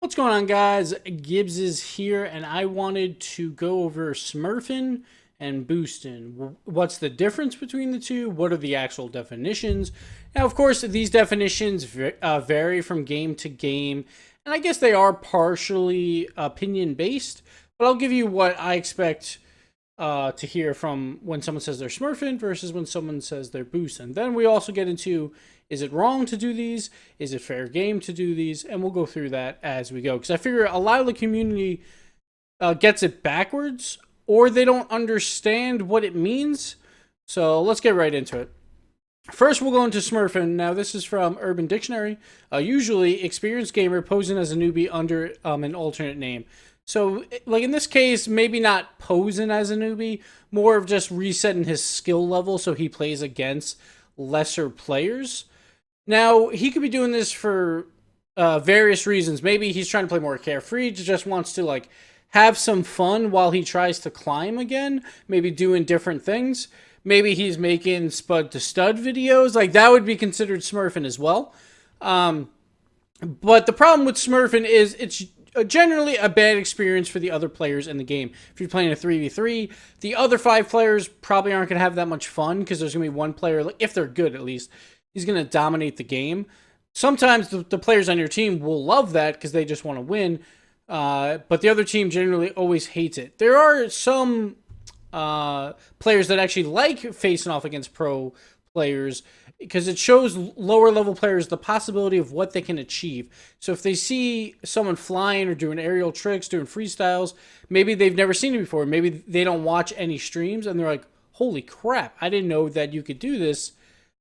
What's going on, guys? Gibbs is here, and I wanted to go over Smurfing and boosting. What's the difference between the two? What are the actual definitions? Now, of course, these definitions vary from game to game, and I guess they are partially opinion based, but I'll give you what I expect to hear from when someone says they're smurfing versus when someone says they're boosting. Then we also get into, is it wrong to do these? Is it fair game to do these? And we'll go through that as we go. Because I figure a lot of the community gets it backwards, or they don't understand what it means. So let's get right into it. First, we'll go into smurfing. Now, this is from Urban Dictionary. Usually, experienced gamer posing as a newbie under an alternate name. So, like in this case, maybe not posing as a newbie, more of just resetting his skill level so he plays against lesser players. Now, he could be doing this for various reasons. Maybe he's trying to play more carefree, just wants to like have some fun while he tries to climb again, maybe doing different things. Maybe he's making spud to stud videos. Like that would be considered smurfing as well. But the problem with smurfing is it's generally a bad experience for the other players in the game. If you're playing a 3v3, the other 5 players probably aren't going to have that much fun because there's going to be one player, if they're good at least, he's going to dominate the game. Sometimes the players on your team will love that because they just want to win, but the other team generally always hates it. There are some players that actually like facing off against pro players because it shows lower level players the possibility of what they can achieve. So if they see someone flying or doing aerial tricks, doing freestyles, maybe they've never seen it before. Maybe they don't watch any streams and they're like, holy crap, I didn't know that you could do this.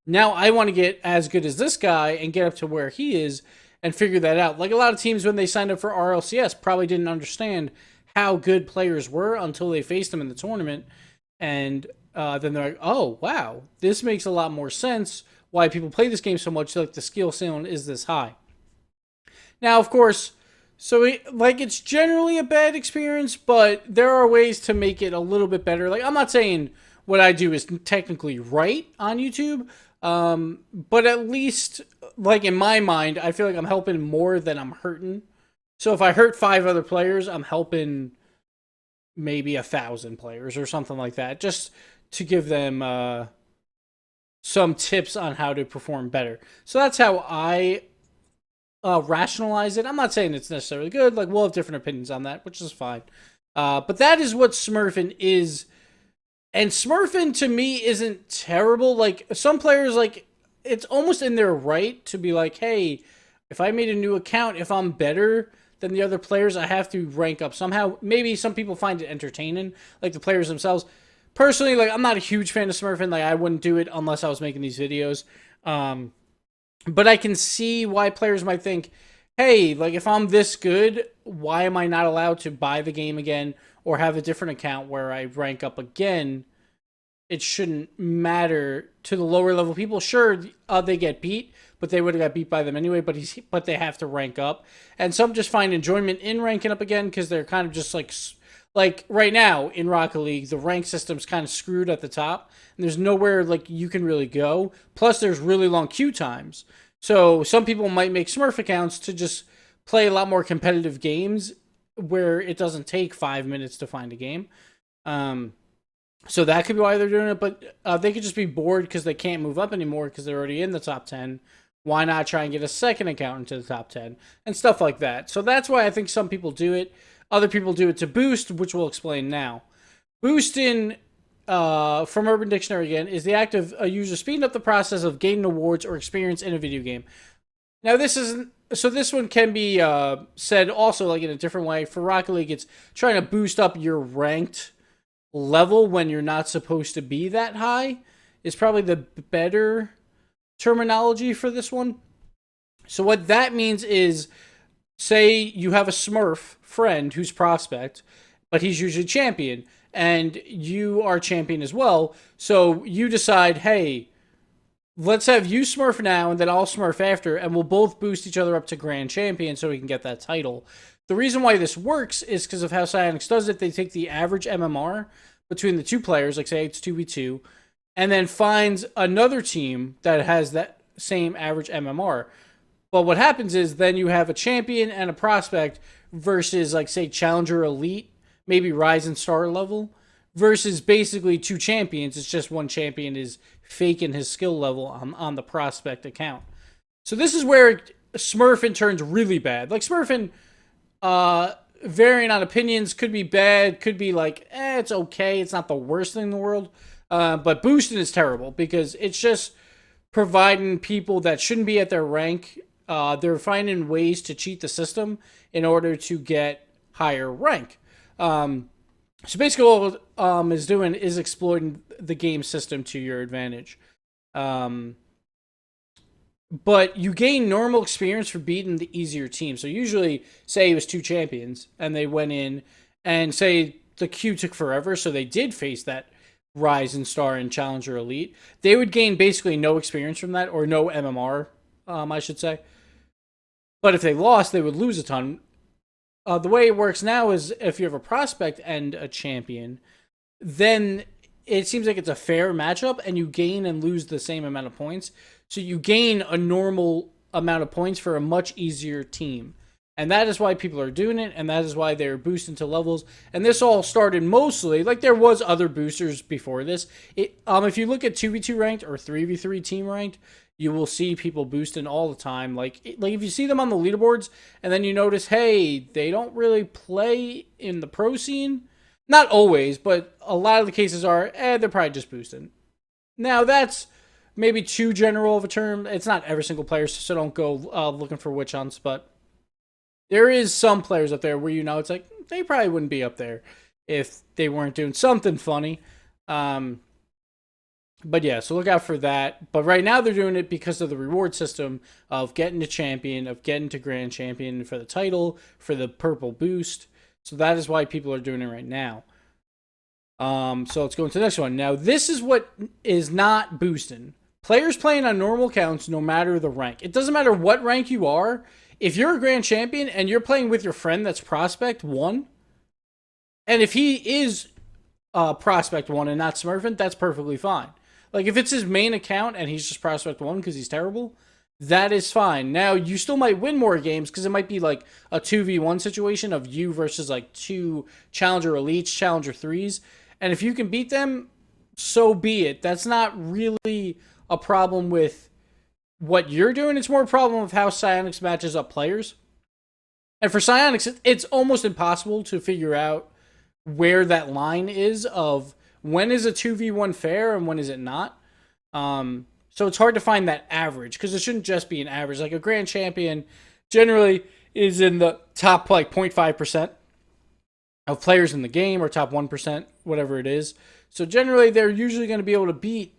Now I want to get as good as this guy and get up to where he is and figure that out. Like a lot of teams when they signed up for RLCS probably didn't understand how good players were until they faced them in the tournament. And then they're like, oh, wow, this makes a lot more sense why people play this game so much. Like the skill ceiling is this high. Now, of course, it's generally a bad experience, but there are ways to make it a little bit better. Like I'm not saying what I do is technically right on YouTube, but at least like in my mind, I feel like I'm helping more than I'm hurting. So if I hurt 5 other players, I'm helping maybe 1,000 players or something like that, just to give them some tips on how to perform better. So that's how I rationalize it. I'm not saying it's necessarily good. Like we'll have different opinions on that, which is fine. But that is what smurfing is. And smurfing to me isn't terrible. Like some players, like it's almost in their right to be like, hey, if I made a new account, if I'm better than the other players, I have to rank up somehow. Maybe some people find it entertaining, like the players themselves. Personally, like I'm not a huge fan of smurfing. Like I wouldn't do it unless I was making these videos. But I can see why players might think, hey, like if I'm this good, why am I not allowed to buy the game again or have a different account where I rank up again? It shouldn't matter to the lower level people. Sure, they get beat, but they would have got beat by them anyway. But they have to rank up, and some just find enjoyment in ranking up again because they're kind of just like right now in Rocket League, the rank system's kind of screwed at the top, and there's nowhere like you can really go. Plus, there's really long queue times, so some people might make Smurf accounts to just play a lot more competitive games where it doesn't take 5 minutes to find a game. So that could be why they're doing it, but they could just be bored because they can't move up anymore because they're already in the top 10. Why not try and get a second account into the top 10 and stuff like that? So that's why I think some people do it. Other people do it to boost, which we'll explain now. Boosting, from Urban Dictionary again, is the act of a user speeding up the process of gaining awards or experience in a video game. Now this one can be said also like in a different way. For Rocket League, it's trying to boost up your ranked level when you're not supposed to be that high is probably the better terminology for this one. So what that means is, say you have a Smurf friend who's prospect, but he's usually champion, and you are champion as well. So you decide, hey, let's have you Smurf now, and then I'll Smurf after, and we'll both boost each other up to Grand Champion so we can get that title. The reason why this works is because of how Psyonix does it. They take the average MMR between the two players, like say it's 2v2, and then finds another team that has that same average MMR. But what happens is then you have a champion and a prospect versus, like, say, Challenger Elite, maybe Rise and Star level, versus basically two champions. It's just one champion is faking his skill level on the prospect account. So this is where Smurfing turns really bad. Like, Smurfing, varying on opinions, could be bad, could be like, it's okay, it's not the worst thing in the world. But boosting is terrible because it's just providing people that shouldn't be at their rank. They're finding ways to cheat the system in order to get higher rank. So basically, what is doing is exploiting the game system to your advantage. But you gain normal experience for beating the easier team. So usually, say it was two champions, and they went in, and say the queue took forever, so they did face that Rise and Star and Challenger Elite. They would gain basically no experience from that, or no MMR, I should say. But if they lost, they would lose a ton. The way it works now is if you have a prospect and a champion, then it seems like it's a fair matchup, and you gain and lose the same amount of points. So you gain a normal amount of points for a much easier team. And that is why people are doing it, and that is why they're boosting to levels. And this all started mostly, like, there was other boosters before this. If you look at 2v2 ranked or 3v3 team ranked, you will see people boosting all the time. Like if you see them on the leaderboards, and then you notice, hey, they don't really play in the pro scene. Not always, but a lot of the cases are, they're probably just boosting. Now, that's maybe too general of a term. It's not every single player, so don't go looking for witch hunts, but there is some players up there where it's like, they probably wouldn't be up there if they weren't doing something funny. But yeah, so look out for that. But right now they're doing it because of the reward system of getting to champion, of getting to grand champion for the title, for the purple boost. So that is why people are doing it right now. So let's go into the next one. Now, this is what is not boosting. Players playing on normal counts, no matter the rank. It doesn't matter what rank you are. If you're a grand champion and you're playing with your friend that's prospect 1, and if he is prospect 1 and not Smurfing, that's perfectly fine. Like, if it's his main account and he's just prospect 1 because he's terrible, that is fine. Now, you still might win more games because it might be like a 2v1 situation of you versus like two Challenger Elites, Challenger 3s. And if you can beat them, so be it. That's not really a problem with what you're doing. It's more a problem of how Psyonix matches up players. And for Psyonix, it's almost impossible to figure out where that line is of when is a 2v1 fair and when is it not. So it's hard to find that average because it shouldn't just be an average. Like, a grand champion generally is in the top like 0.5% of players in the game, or top 1%, whatever it is. So generally they're usually going to be able to beat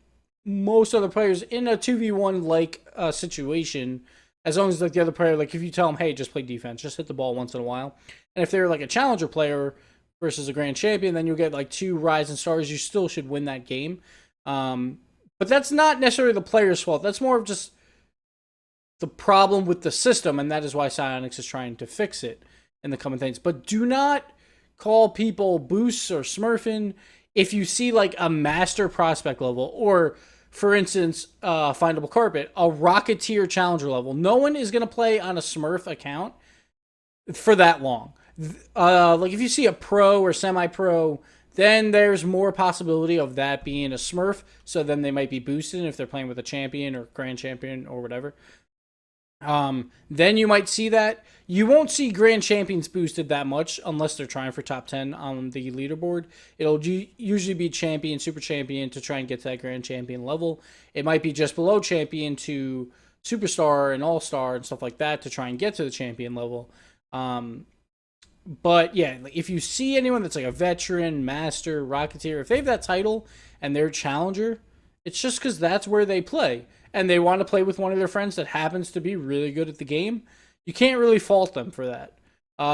most other players in a 2v1 like situation, as long as like the other player, like if you tell them, hey, just play defense, just hit the ball once in a while. And if they're like a challenger player versus a grand champion, then you'll get like 2 Rise and Stars. You still should win that game. But that's not necessarily the player's fault. That's more of just the problem with the system, and that is why Psyonix is trying to fix it in the coming things. But do not call people boosts or smurfing if you see like a master prospect level, or for instance, Findable Carpet, a Rocketeer Challenger level. No one is going to play on a Smurf account for that long. Like if you see a pro or semi-pro, then there's more possibility of that being a Smurf. So then they might be boosted if they're playing with a champion or grand champion or whatever. Then you might see that. You won't see grand champions boosted that much unless they're trying for top 10 on the leaderboard. It'll usually be champion, super champion to try and get to that grand champion level. It might be just below champion to superstar and all-star and stuff like that to try and get to the champion level. But yeah, if you see anyone that's like a veteran, master, Rocketeer, if they have that title and they're challenger, it's just because that's where they play. And they want to play with one of their friends that happens to be really good at the game. You can't really fault them for that.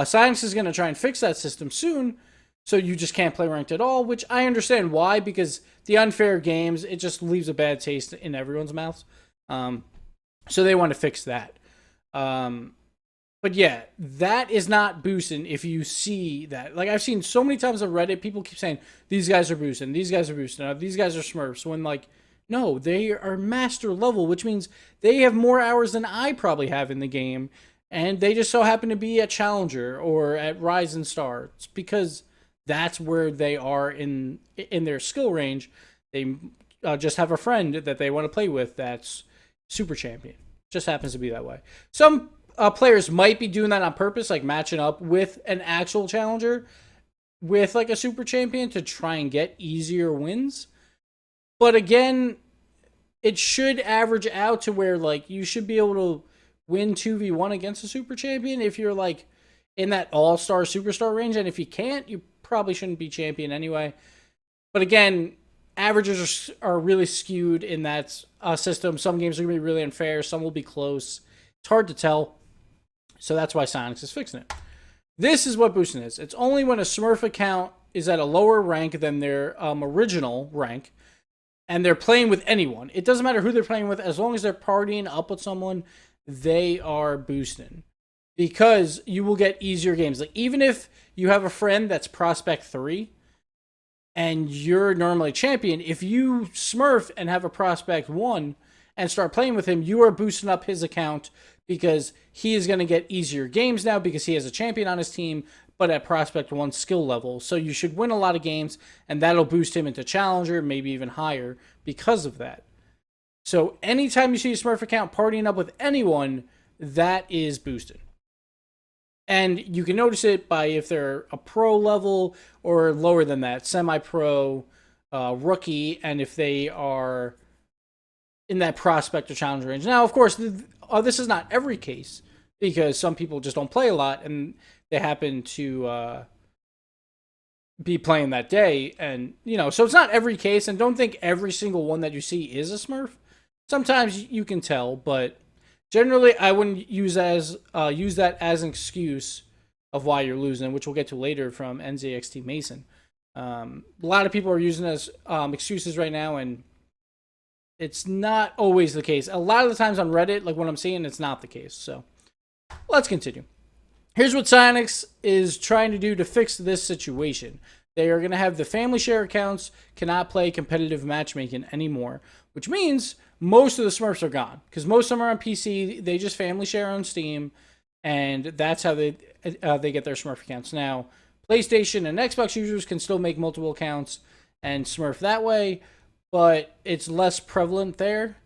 Science is going to try and fix that system soon, so you just can't play ranked at all, which I understand why, because the unfair games, it just leaves a bad taste in everyone's mouths. So they want to fix that. But yeah, that is not boosting if you see that. Like, I've seen so many times on Reddit, people keep saying, these guys are boosting, these guys are boosting, these guys are Smurfs, when, like, No, they are master level, which means they have more hours than I probably have in the game, and they just so happen to be at Challenger or at Rising Star. It's because that's where they are in their skill range. They just have a friend that they want to play with that's super champion. Just happens to be that way. Some players might be doing that on purpose, like matching up with an actual challenger with like a super champion to try and get easier wins. But again, it should average out to where like you should be able to win 2v1 against a super champion if you're like in that all-star superstar range, and if you can't, you probably shouldn't be champion anyway. But again, averages are really skewed in that system. Some games are going to be really unfair, some will be close. It's hard to tell. So that's why Sonics is fixing it. This is what boosting is. It's only when a Smurf account is at a lower rank than their original rank, and they're playing with anyone. It doesn't matter who they're playing with, as long as they're partying up with someone, they are boosting. Because you will get easier games. Like, even if you have a friend that's Prospect 3, and you're normally champion, if you Smurf and have a Prospect 1 and start playing with him, you are boosting up his account because he is going to get easier games now because he has a champion on his team, but at Prospect 1 skill level. So you should win a lot of games, and that'll boost him into Challenger, maybe even higher because of that. So anytime you see a Smurf account partying up with anyone, that is boosted. And you can notice it by if they're a pro level or lower than that, semi-pro, rookie, and if they are in that prospect or challenger range. Now, of course, this is not every case because some people just don't play a lot and they happen to be playing that day. And, so it's not every case, and don't think every single one that you see is a Smurf. Sometimes you can tell, but generally, I wouldn't use that as an excuse of why you're losing, which we'll get to later from NZXT Mason. A lot of people are using as excuses right now, and it's not always the case. A lot of the times on Reddit, like what I'm seeing, it's not the case. So let's continue. Here's what Sonics is trying to do to fix this situation. They are going to have the family share accounts cannot play competitive matchmaking anymore, which means most of the Smurfs are gone because most of them are on PC. They just family share on Steam, and that's how they get their Smurf accounts. Now, PlayStation and Xbox users can still make multiple accounts and Smurf that way, but it's less prevalent there,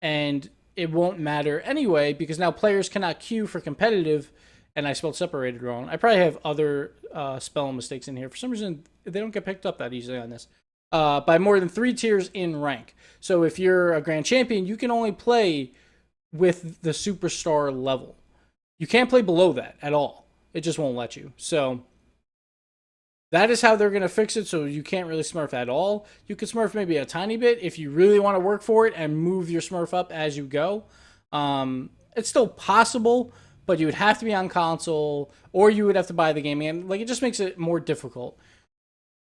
and it won't matter anyway because now players cannot queue for competitive. And I spelled separated wrong. I probably have other spelling mistakes in here. For some reason, they don't get picked up that easily on this. By more than 3 tiers in rank. So if you're a grand champion, you can only play with the superstar level. You can't play below that at all. It just won't let you. So that is how they're going to fix it. So you can't really Smurf at all. You can Smurf maybe a tiny bit if you really want to work for it and move your Smurf up as you go. It's still possible, but you would have to be on console, or you would have to buy the game. And like, it just makes it more difficult.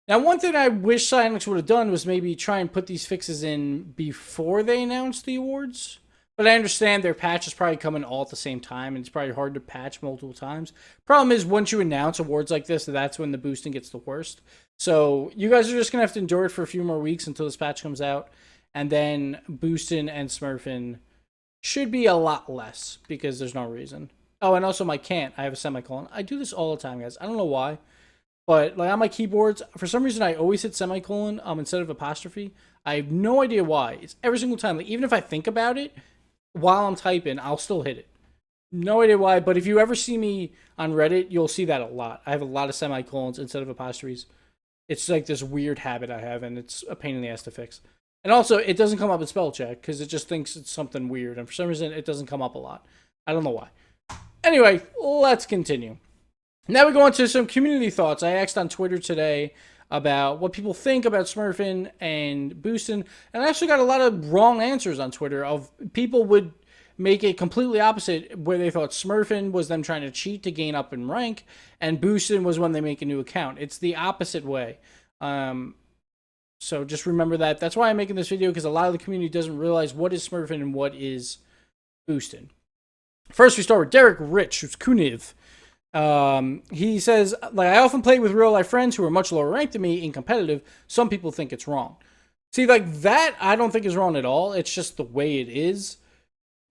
Now, one thing I wish Sonics would have done was maybe try and put these fixes in before they announced the awards. But I understand their patch is probably coming all at the same time, and it's probably hard to patch multiple times. Problem is, once you announce awards like this, that's when the boosting gets the worst. So you guys are just going to have to endure it for a few more weeks until this patch comes out. And then boosting and smurfing should be a lot less because there's no reason. Oh, and also my can't. I have a semicolon. I do this all the time, guys. I don't know why. But like on my keyboards, for some reason, I always hit semicolon instead of apostrophe. I have no idea why. It's every single time. Like, even if I think about it while I'm typing, I'll still hit it. No idea why. But if you ever see me on Reddit, you'll see that a lot. I have a lot of semicolons instead of apostrophes. It's like this weird habit I have, and it's a pain in the ass to fix. And also, it doesn't come up in spell check because it just thinks it's something weird. And for some reason, it doesn't come up a lot. I don't know why. Anyway, let's continue. Now we go on to some community thoughts. I asked on Twitter today about what people think about smurfing and boosting, and I actually got a lot of wrong answers on Twitter of people would make it completely opposite, where they thought smurfing was them trying to cheat to gain up in rank, and boosting was when they make a new account. It's the opposite way. So just remember that. That's why I'm making this video, because a lot of the community doesn't realize what is smurfing and what is boosting. First, we start with Derek Rich, who's Kuniv. He says, like, I often play with real life friends who are much lower ranked than me in competitive. Some people think it's wrong. See, like that, I don't think is wrong at all. It's just the way it is.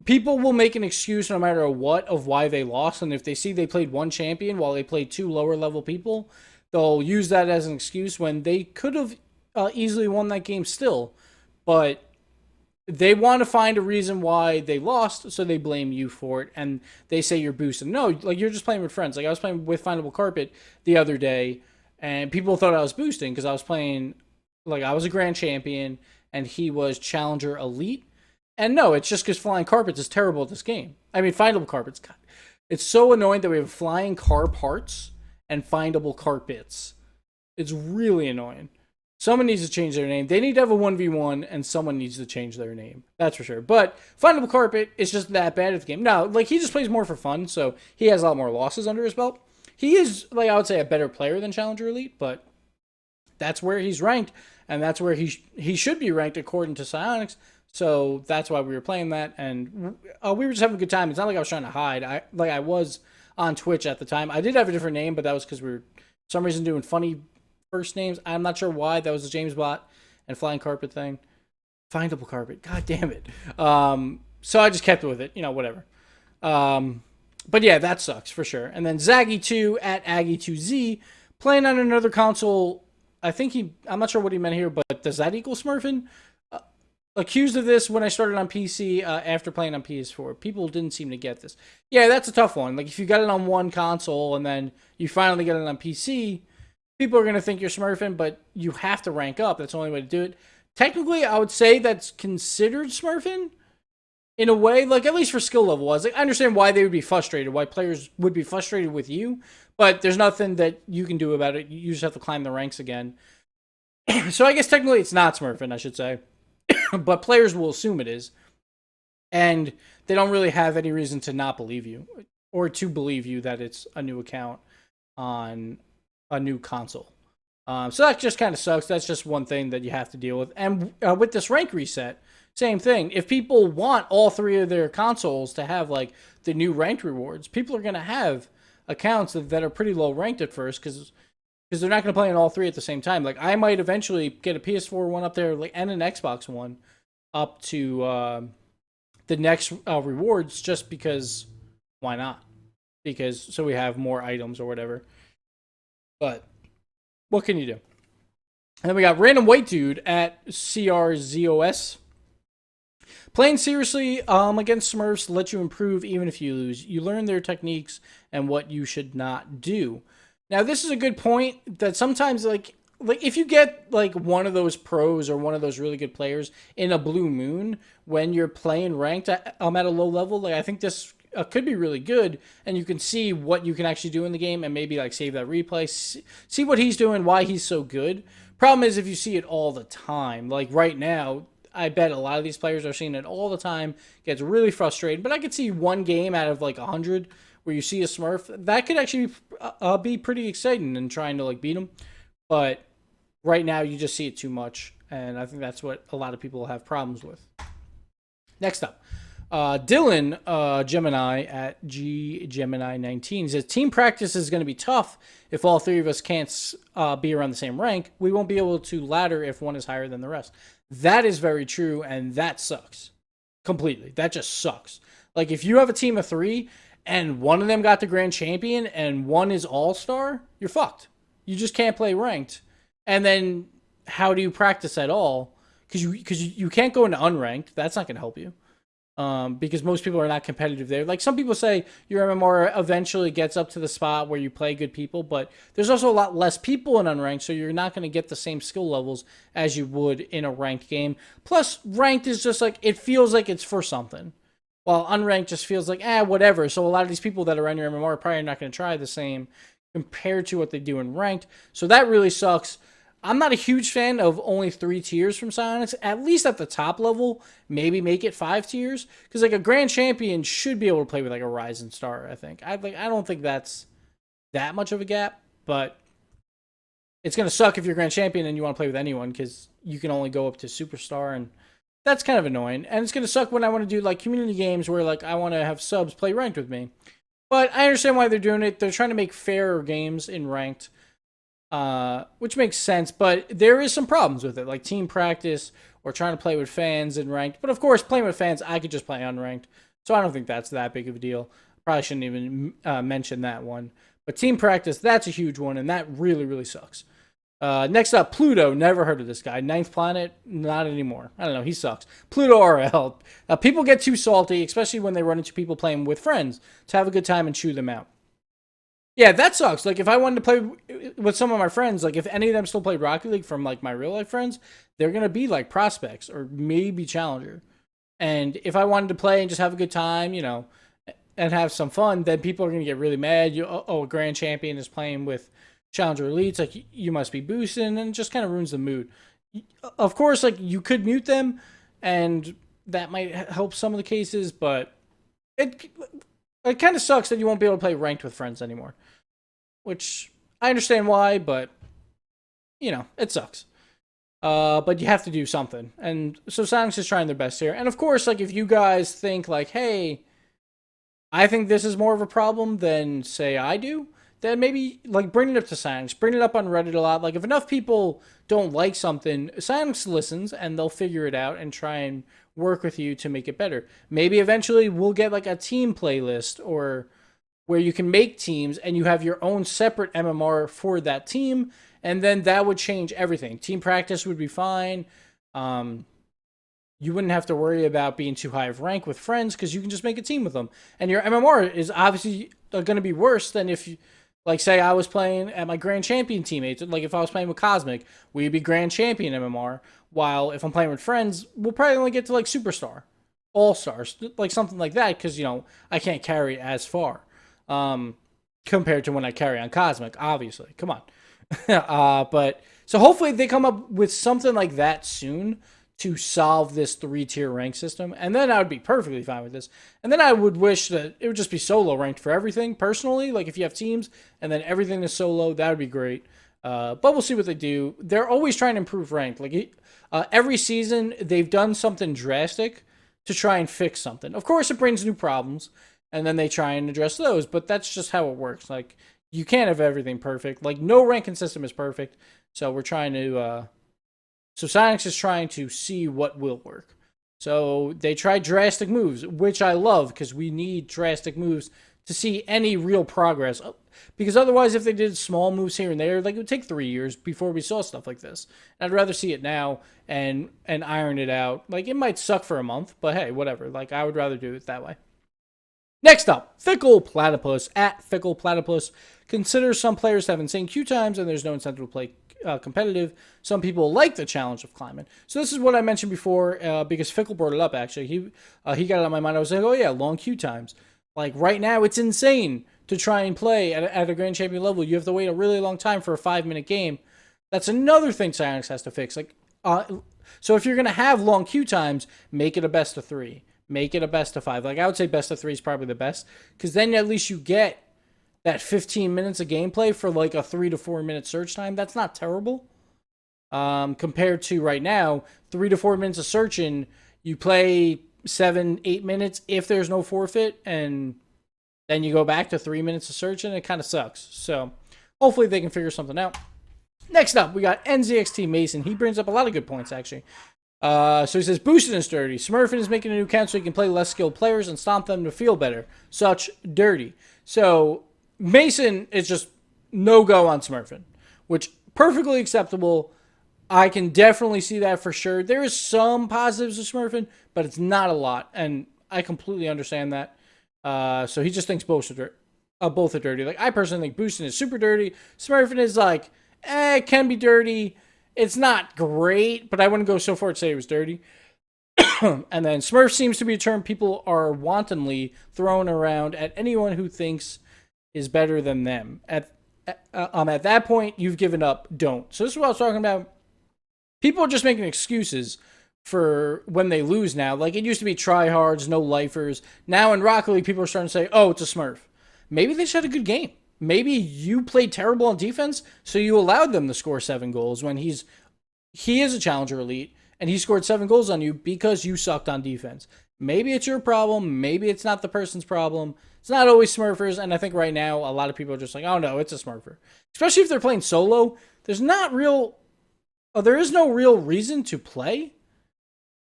People will make an excuse no matter what of why they lost, and if they see they played one champion while they played two lower level people, they'll use that as an excuse when they could have easily won that game still. But they want to find a reason why they lost, so they blame you for it, and they say you're boosting. No, like you're just playing with friends. Like I was playing with Findable Carpet the other day, and people thought I was boosting because I was playing, like I was a grand champion, and he was challenger elite. And no, it's just because Flying Carpets is terrible at this game. I mean, Findable Carpets, God, it's so annoying that we have Flying Car Parts and Findable Carpets. It's really annoying. Someone needs to change their name. They need to have a 1v1, and someone needs to change their name. That's for sure. But Findable Carpet is just that bad at the game. Now, like, he just plays more for fun, so he has a lot more losses under his belt. He is, like, I would say, a better player than Challenger Elite, but that's where he's ranked, and that's where he should be ranked according to Psionics. So that's why we were playing that, and we were just having a good time. It's not like I was trying to hide. I was on Twitch at the time. I did have a different name, but that was because we were, for some reason, doing funny first names. I'm not sure why. That was the James Bot and Flying Carpet thing. Findable Carpet. God damn it. So I just kept with it. Whatever. But yeah, that sucks for sure. And then Zaggy2 at Aggie2Z playing on another console. I'm not sure what he meant here, but does that equal Smurfing? Accused of this when I started on PC after playing on PS4. People didn't seem to get this. Yeah, that's a tough one. Like, if you got it on one console and then you finally get it on PC, people are going to think you're smurfing, but you have to rank up. That's the only way to do it. Technically, I would say that's considered smurfing in a way, like, at least for skill level-wise. Like, I understand why they would be frustrated, why players would be frustrated with you, but there's nothing that you can do about it. You just have to climb the ranks again. So I guess technically it's not smurfing, I should say. But players will assume it is. And they don't really have any reason to not believe you, or to believe you that it's a new account on a new console. So that just kind of sucks. That's just one thing that you have to deal with. And with this rank reset, same thing. If people want all three of their consoles to have like the new ranked rewards, people are going to have accounts that are pretty low ranked at first because they're not going to play on all three at the same time. Like, I might eventually get a PS4 one up there, like, and an Xbox one up to the next rewards, just because why not? Because so we have more items or whatever. But what can you do? And then we got Random White Dude at CRZOS. Playing seriously against Smurfs let you improve even if you lose. You learn their techniques and what you should not do. Now, this is a good point that sometimes, like if you get, like, one of those pros or one of those really good players in a blue moon when you're playing ranked at a low level, like, I think this could be really good, and you can see what you can actually do in the game and maybe, like, save that replay, see what he's doing, why he's so good. Problem is if you see it all the time, like right now, I bet a lot of these players are seeing it all the time, gets really frustrated, but I could see one game out of, like, 100 where you see a Smurf, that could actually be pretty exciting in trying to, like, beat them. But right now, you just see it too much, and I think that's what a lot of people have problems with. Next up, Dylan Gemini at GGemini19 says, team practice is going to be tough if all three of us can't be around the same rank. We won't be able to ladder if one is higher than the rest. That is very true, and that sucks. Completely. That just sucks. Like, if you have a team of three and one of them got the grand champion and one is all-star, you're fucked. You just can't play ranked. And then how do you practice at all? Because you can't go into unranked. That's not going to help you. Because most people are not competitive there. Like, some people say your MMR eventually gets up to the spot where you play good people, but there's also a lot less people in unranked, so you're not going to get the same skill levels as you would in a ranked game. Plus, ranked is just like, it feels like it's for something, while unranked just feels like, whatever. So a lot of these people that are on your MMR are probably not going to try the same compared to what they do in ranked. So that really sucks. I'm not a huge fan of only 3 tiers from Psionics. At least at the top level, maybe make it 5 tiers. Because, like, a grand champion should be able to play with, like, a Rising Star, I think. I don't think that's that much of a gap, but it's going to suck if you're grand champion and you want to play with anyone, because you can only go up to Superstar, and that's kind of annoying. And it's going to suck when I want to do, like, community games where, like, I want to have subs play ranked with me. But I understand why they're doing it. They're trying to make fairer games in ranked. which makes sense. But there is some problems with it, like team practice or trying to play with fans and ranked. But of course, playing with fans, I could just play unranked, so I don't think that's that big of a deal. Probably shouldn't even mention that one. But team practice, that's a huge one, and that really, really sucks. Next up, Pluto. Never heard of this guy. Ninth planet, not anymore. I don't know. He sucks. Pluto RL. People get too salty, especially when they run into people playing with friends, to have a good time and chew them out. Yeah, that sucks. Like, if I wanted to play with some of my friends, like, if any of them still play Rocket League from, like, my real life friends, they're going to be, like, prospects or maybe challenger. And if I wanted to play and just have a good time, and have some fun, then people are going to get really mad. A grand champion is playing with challenger elites. Like, you must be boosting, and it just kind of ruins the mood. Of course, like, you could mute them, and that might help some of the cases, but it kind of sucks that you won't be able to play ranked with friends anymore. Which, I understand why, but, it sucks. But you have to do something. And so Sonic's is trying their best here. And of course, like, if you guys think, like, hey, I think this is more of a problem than, say, I do, then maybe, like, bring it up to Sonic's. Bring it up on Reddit a lot. Like, if enough people don't like something, Sonic's listens, and they'll figure it out and try and work with you to make it better. Maybe eventually we'll get, like, a team playlist, or where you can make teams and you have your own separate MMR for that team, and then that would change everything. Team practice would be fine. You wouldn't have to worry about being too high of rank with friends because you can just make a team with them. And your MMR is obviously going to be worse than if you, like, say I was playing at my Grand Champion teammates. Like, if I was playing with Cosmic, we'd be Grand Champion MMR. While if I'm playing with friends, we'll probably only get to, like, Superstar, All-Stars, like something like that, because, I can't carry as far. Compared to when I carry on Cosmic, obviously. Come on. But so hopefully they come up with something like that soon to solve this 3-tier rank system, and then I would be perfectly fine with this. And then I would wish that it would just be solo ranked for everything. Personally, like, if you have teams and then everything is solo, that would be great. But we'll see what they do. They're always trying to improve ranked. Like, every season they've done something drastic to try and fix something. Of course, it brings new problems, and then they try and address those, but that's just how it works. Like, you can't have everything perfect. Like, no ranking system is perfect, so we're trying to, so Sonics is trying to see what will work. So they tried drastic moves, which I love, because we need drastic moves to see any real progress. Because otherwise, if they did small moves here and there, like, it would take 3 years before we saw stuff like this. And I'd rather see it now and iron it out. Like, it might suck for a month, but hey, whatever. Like, I would rather do it that way. Next up, Fickle Platypus. At Fickle Platypus considers some players have insane queue times and there's no incentive to play competitive. Some people like the challenge of climbing. So this is what I mentioned before, because Fickle brought it up, actually. He got it on my mind. I was like, oh yeah, long queue times. Like, right now, it's insane to try and play at a Grand Champion level. You have to wait a really long time for a 5-minute game. That's another thing Psyonix has to fix. Like, so if you're going to have long queue times, make it a best of 3. Make it a best of 5. Like, I would say best of 3 is probably the best, because then at least you get that 15 minutes of gameplay for like a 3 to 4 minute search time. That's not terrible. Compared to right now, 3 to 4 minutes of searching, you play 7-8 minutes if there's no forfeit, and then you go back to 3 minutes of searching. It kind of sucks. So hopefully they can figure something out. Next up, we got NZXT Mason. He brings up a lot of good points, actually. So he says, boosting is dirty. Smurfing is making a new account so he can play less skilled players and stomp them to feel better. Such dirty. So Mason is just no-go on Smurfing, which perfectly acceptable. I can definitely see that for sure. There is some positives of Smurfing, but it's not a lot, and I completely understand that. So he just thinks both are dirty. Like, I personally think boosting is super dirty. Smurfing is like, it can be dirty. It's not great, but I wouldn't go so far to say it was dirty. And then Smurf seems to be a term people are wantonly throwing around at anyone who thinks is better than them. At that point, you've given up. Don't. So this is what I was talking about. People are just making excuses for when they lose now. Like, it used to be tryhards, no lifers. Now in Rocket League, people are starting to say, oh, it's a Smurf. Maybe they just had a good game. Maybe you played terrible on defense, so you allowed them to score 7 goals when he is a challenger elite, and he scored 7 goals on you because you sucked on defense. Maybe it's your problem. Maybe it's not the person's problem. It's not always Smurfers, and I think right now a lot of people are just like, oh no, it's a Smurfer. Especially if they're playing solo. There is no real reason to play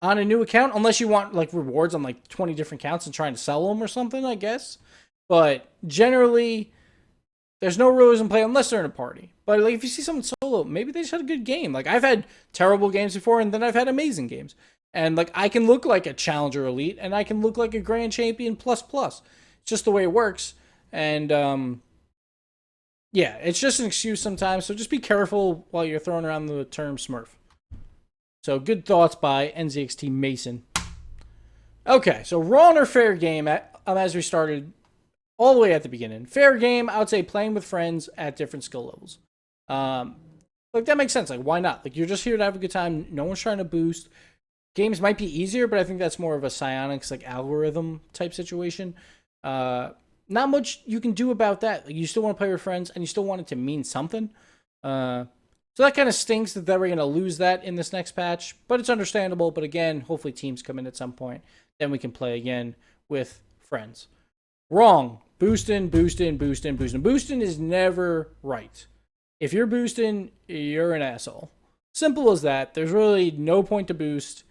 on a new account unless you want like rewards on like 20 different accounts and trying to sell them or something, I guess. But generally, there's no real reason to play unless they're in a party. But like if you see someone solo, maybe they just had a good game. Like I've had terrible games before, and then I've had amazing games. And like I can look like a challenger elite, and I can look like a grand champion plus plus. It's just the way it works. And yeah, it's just an excuse sometimes. So just be careful while you're throwing around the term Smurf. So good thoughts by NZXT Mason. Okay, so wrong or fair game as we started all the way at the beginning. Fair game, I would say playing with friends at different skill levels. Like that makes sense. Like why not? Like you're just here to have a good time. No one's trying to boost. Games might be easier, but I think that's more of a psionics like algorithm type situation. Not much you can do about that. Like, you still want to play with friends, and you still want it to mean something. So that kind of stinks that we're going to lose that in this next patch, but it's understandable. But again, hopefully teams come in at some point. Then we can play again with friends. Wrong. Boosting, boosting, boosting, boosting. Boosting is never right. If you're boosting, you're an asshole. Simple as that. There's really no point to boost.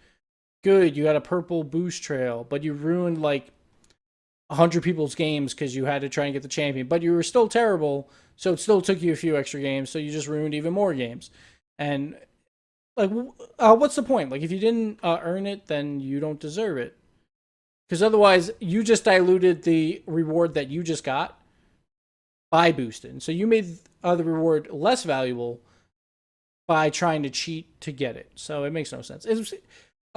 Good, you got a purple boost trail, but you ruined like 100 people's games because you had to try and get the champion. But you were still terrible, so it still took you a few extra games, so you just ruined even more games. And like, what's the point? Like, if you didn't earn it, then you don't deserve it. Because otherwise, you just diluted the reward that you just got by boosting. So you made the reward less valuable by trying to cheat to get it. So it makes no sense. It's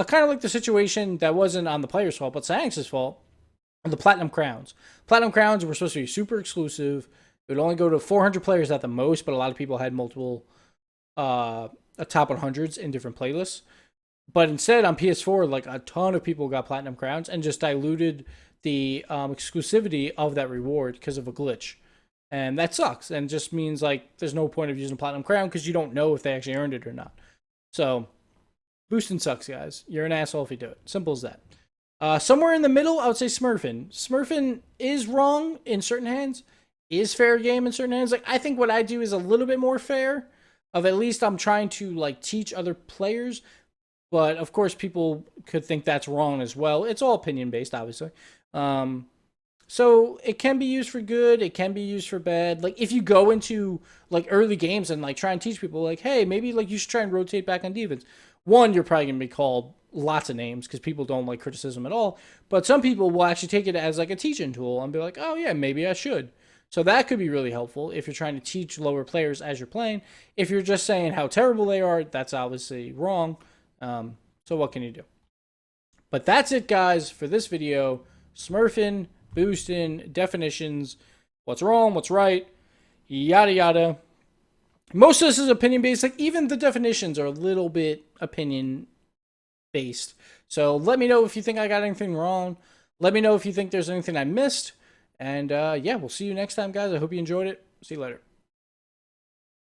kind of like the situation that wasn't on the player's fault, but Science's fault. The Platinum Crowns. Platinum Crowns were supposed to be super exclusive. It would only go to 400 players at the most, but a lot of people had multiple top 100s in different playlists. But instead, on PS4, like a ton of people got Platinum Crowns and just diluted the exclusivity of that reward because of a glitch. And that sucks. And just means like there's no point of using Platinum Crown because you don't know if they actually earned it or not. So, boosting sucks, guys. You're an asshole if you do it. Simple as that. Somewhere in the middle, I would say Smurfing. Smurfing is wrong in certain hands, is fair game in certain hands. Like I think what I do is a little bit more fair. Of at least I'm trying to like teach other players, but of course people could think that's wrong as well. It's all opinion based, obviously. So it can be used for good, it can be used for bad. Like if you go into like early games and like try and teach people like, hey, maybe like you should try and rotate back on defense. One, you're probably gonna be called lots of names because people don't like criticism at all. But some people will actually take it as like a teaching tool and be like, oh yeah, maybe I should. So that could be really helpful if you're trying to teach lower players as you're playing. If you're just saying how terrible they are, that's obviously wrong. So what can you do? But that's it, guys, for this video. Smurfing, boosting, definitions, what's wrong, what's right, yada yada. Most of this is opinion based. Like even the definitions are a little bit opinion based. So let me know if you think I got anything wrong. Let me know if you think there's anything I missed. And yeah, we'll see you next time, guys. I hope you enjoyed it. See you later.